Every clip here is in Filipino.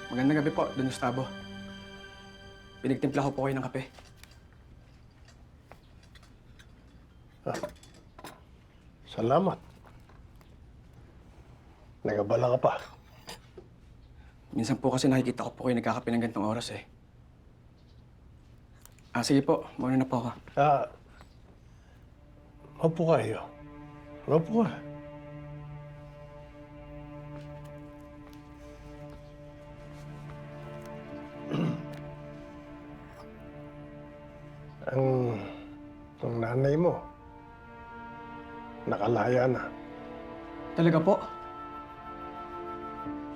Magandang gabi po, Don Gustavo. Pinagtimpla ko po kayo ng kape. Salamat. Nagabala ka pa. Minsan po kasi nakikita ko po kayo nagkakape ng ganitong oras eh. Sige po, mauna na po ako. Maupo kayo. Maupo ka. ang nanay mo, nakalaya na. Talaga po?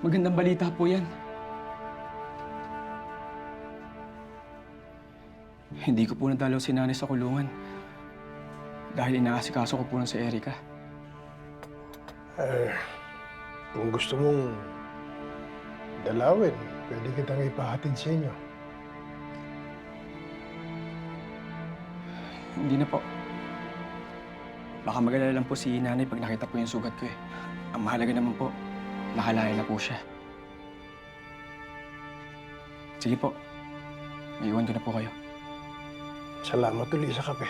Magandang balita po yan. Hindi ko po nadalaw si nanay sa kulungan dahil inaasikaso ko po lang si Erica. Kung gusto mong dalawin, pwede kitang ipahatid sa inyo. Hindi na po. Baka mag-alala lang po si nanay pag nakita po yung sugat ko eh. Ang mahalaga naman po, nakalaya na po siya. Sige po, maiwan ko na po kayo. Salamat ulit sa kape.